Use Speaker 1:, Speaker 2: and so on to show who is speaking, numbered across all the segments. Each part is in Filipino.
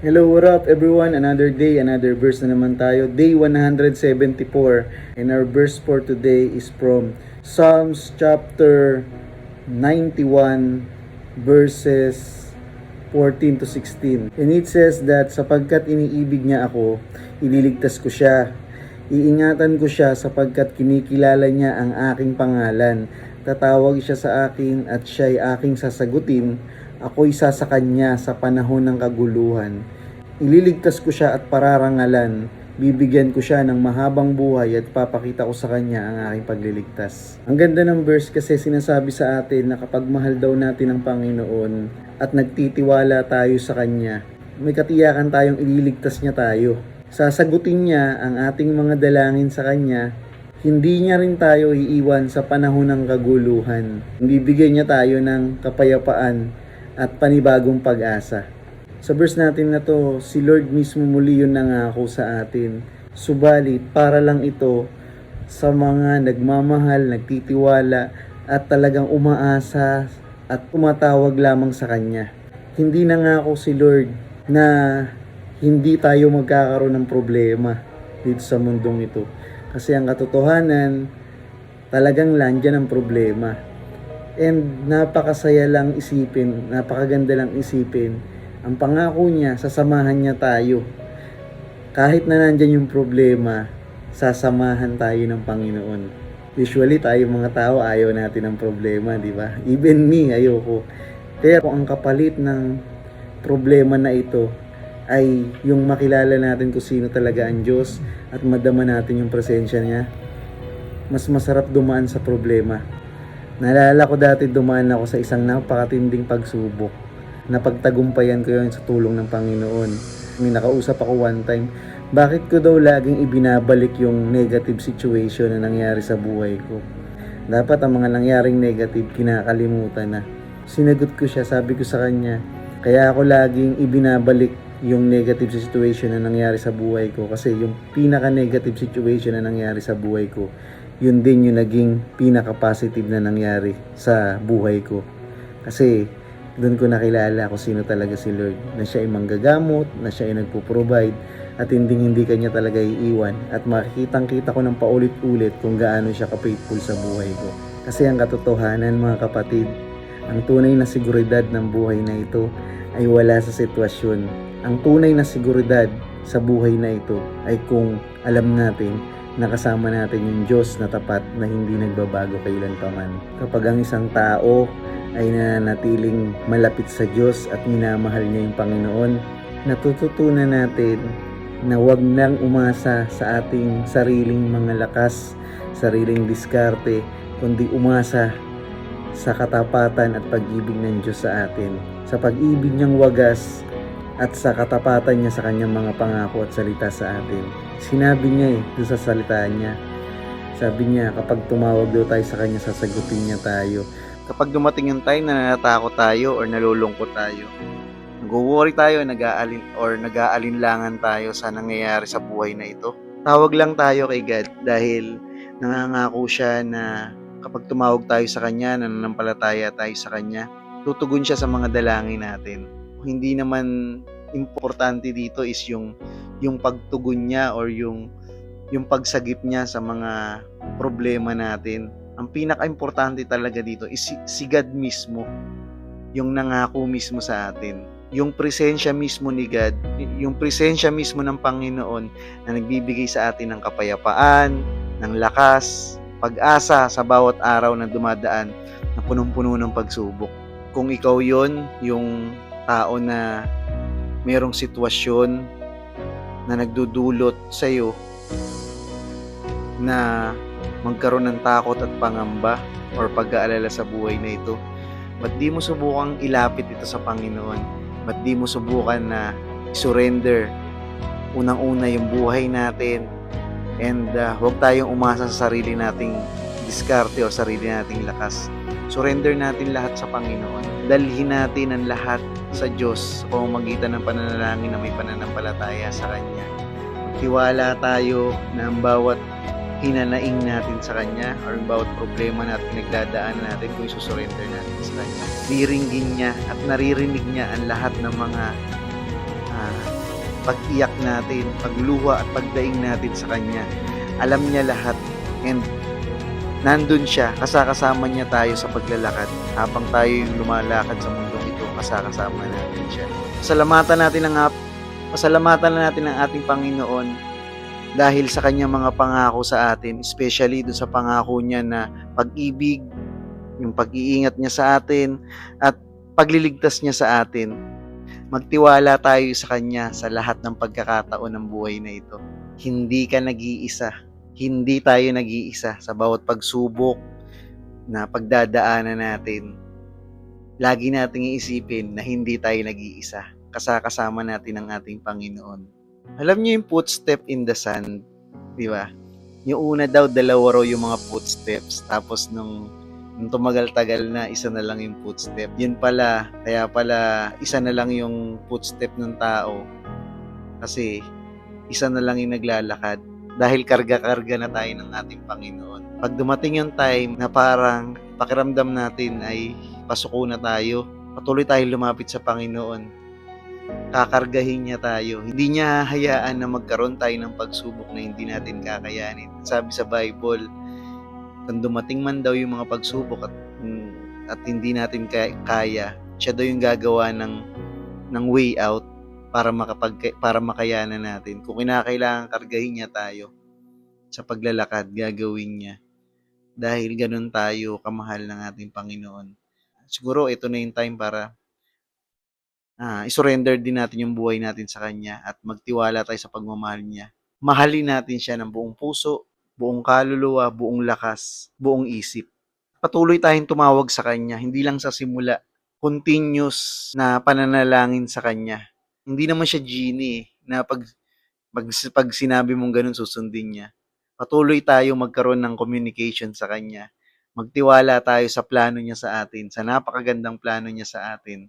Speaker 1: Hello, what up everyone? Another day, another verse na naman tayo. Day 174. And our verse for today is from Psalms chapter 91 verses 14 to 16. And it says that sapagkat iniibig niya ako, ililigtas ko siya. Iingatan ko siya sapagkat kinikilala niya ang aking pangalan. Tatawag siya sa akin at siya'y aking sasagutin. Ako'y sa kanya sa panahon ng kaguluhan. Ililigtas ko siya at pararangalan. Bibigyan ko siya ng mahabang buhay at papakita ko sa kanya ang aking pagliligtas. Ang ganda ng verse kasi sinasabi sa atin na kapag mahal daw natin ang Panginoon at nagtitiwala tayo sa kanya, may katiyakan tayong ililigtas niya tayo. Sasagutin niya ang ating mga dalangin sa kanya. Hindi niya rin tayo iiwan sa panahon ng kaguluhan. Bibigyan niya tayo ng kapayapaan at panibagong pag-asa. Sa verse natin na to, si Lord mismo muli yun nangako sa atin. Subalit, para lang ito sa mga nagmamahal, nagtitiwala, at talagang umaasa at tumatawag lamang sa Kanya. Hindi nangako si Lord na hindi tayo magkakaroon ng problema dito sa mundong ito. Kasi ang katotohanan, talagang landyan ang problema. And napakasaya lang isipin, napakaganda lang isipin. Ang pangako niya, sasamahan niya tayo. Kahit na nandyan yung problema, sasamahan tayo ng Panginoon. Usually tayo mga tao ayaw natin ng problema, di ba? Even me, ayoko. Pero ang kapalit ng problema na ito ay yung makilala natin kung sino talaga ang Diyos at madama natin yung presensya niya. Mas masarap dumaan sa problema. Naalala ko dati dumaan ako sa isang napakatinding pagsubok. Napagtagumpayan ko yun sa tulong ng Panginoon. May nakausap ako one time, bakit ko daw laging ibinabalik yung negative situation na nangyari sa buhay ko? Dapat ang mga nangyaring negative kinakalimutan na. Sinagot ko siya, sabi ko sa kanya, kaya ako laging ibinabalik yung negative situation na nangyari sa buhay ko kasi yung pinaka-negative situation na nangyari sa buhay ko, yun din yung naging pinaka-positive na nangyari sa buhay ko. Kasi doon ko nakilala kung sino talaga si Lord, na siya ay manggagamot, na siya ay nagpo-provide, at hindi kanya talaga iiwan. At makikitang-kita ko ng paulit-ulit kung gaano siya ka-faithful sa buhay ko. Kasi ang katotohanan mga kapatid, ang tunay na seguridad ng buhay na ito ay wala sa sitwasyon. Ang tunay na seguridad sa buhay na ito ay kung alam natin nakasama natin yung Diyos na tapat na hindi nagbabago kailan pa man. Kapag ang isang tao ay nananatiling malapit sa Diyos at minamahal niya yung Panginoon, natututunan natin na huwag nang umasa sa ating sariling mga lakas, sariling diskarte, kundi umasa sa katapatan at pag-ibig ng Diyos sa atin. Sa pag-ibig niyang wagas at sa katapatan niya sa kanyang mga pangako at salita sa atin. Sinabi niya doon sa salita niya. Sabi niya, kapag tumawag daw tayo sa kanya, sasagutin niya tayo. Kapag dumating yung time na natatakot tayo or nalulungkot tayo, nag-worry tayo, nag-aalinlangan tayo sa nangyayari sa buhay na ito, tawag lang tayo kay God dahil nangangako siya na kapag tumawag tayo sa kanya, nananampalataya tayo sa kanya, tutugon siya sa mga dalangin natin. Hindi naman importante dito is yung pagtugon niya or yung pagsagip niya sa mga problema natin. Ang pinaka-importante talaga dito is si God mismo, yung nangako mismo sa atin. Yung presensya mismo ni God, yung presensya mismo ng Panginoon na nagbibigay sa atin ng kapayapaan, ng lakas, pag-asa sa bawat araw na dumadaan na punong-puno ng pagsubok. Kung ikaw yon, yung tao na merong sitwasyon na nagdudulot sa iyo na magkaroon ng takot at pangamba or pag-aalala sa buhay na ito, ba't di mo subukang ilapit ito sa Panginoon? Ba't di mo subukan na surrender unang-una yung buhay natin and huwag tayong umasa sa sarili nating diskarte o sarili nating lakas. Surrender natin lahat sa Panginoon. Dalhin natin ang lahat sa Diyos sa pamamagitan ng pananalangin na may pananampalataya sa Kanya. Magtiwala tayo na ang bawat hinanaing natin sa Kanya or ang bawat problema na pinagdadaanan natin kung isusurrender natin sa Kanya. Diringgin niya at naririnig niya ang lahat ng mga pag-iyak natin, pagluha at pagdaing natin sa Kanya. Alam niya lahat and nandun siya, kasama niya tayo sa paglalakad. Habang tayo yung lumalakad sa mundong ito, kasama natin siya. Pasalamatan na natin ang ating Panginoon dahil sa kanyang mga pangako sa atin, especially dun sa pangako niya na pag-ibig, yung pag-iingat niya sa atin, at pagliligtas niya sa atin. Magtiwala tayo sa Kanya sa lahat ng pagkakataon ng buhay na ito. Hindi ka nag-iisa. Hindi tayo nag-iisa sa bawat pagsubok na pagdadaanan natin. Lagi nating iisipin na hindi tayo nag-iisa. Kasama natin ang ating Panginoon. Alam niyo yung footstep in the sand, di ba? Yung una daw, dalawa raw yung mga footsteps. Tapos nung tumagal-tagal na, isa na lang yung footstep. Yun pala, kaya pala isa na lang yung footstep ng tao. Kasi isa na lang yung naglalakad. Dahil karga-karga na tayo ng ating Panginoon. Pag dumating yung time na parang pakiramdam natin ay pasuko na tayo, patuloy tayong lumapit sa Panginoon. Kakargahin niya tayo. Hindi niya hahayaan na magkaroon tayo ng pagsubok na hindi natin kakayanin. Sabi sa Bible, kung dumating man daw yung mga pagsubok at hindi natin kaya, siya daw yung gagawa ng way out para makayanan natin. Kung kinakailangan kargahin niya tayo sa paglalakad, gagawin niya. Dahil ganun tayo kamahal ng ating Panginoon. Siguro ito na yung time para isurrender din natin yung buhay natin sa Kanya at magtiwala tayo sa pagmamahal niya. Mahalin natin siya ng buong puso, buong kaluluwa, buong lakas, buong isip. Patuloy tayong tumawag sa Kanya, hindi lang sa simula. Continuous na pananalangin sa Kanya. Hindi naman siya genie na pag sinabi mong ganun, susundin niya. Patuloy tayo magkaroon ng communication sa Kanya. Magtiwala tayo sa plano niya sa atin, sa napakagandang plano niya sa atin.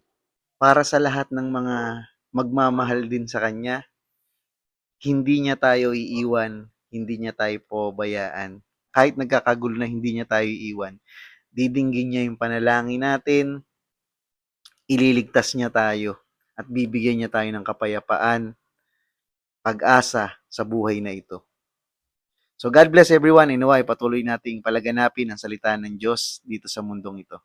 Speaker 1: Para sa lahat ng mga magmamahal din sa Kanya, hindi niya tayo iiwan, hindi niya tayo pababayaan. Kahit nagkakagulo na, hindi niya tayo iiwan. Didinggin niya yung panalangin natin, ililigtas niya tayo, at bibigyan niya tayo ng kapayapaan, pag-asa sa buhay na ito. So God bless everyone. Patuloy nating palaganapin ang salita ng Diyos dito sa mundong ito.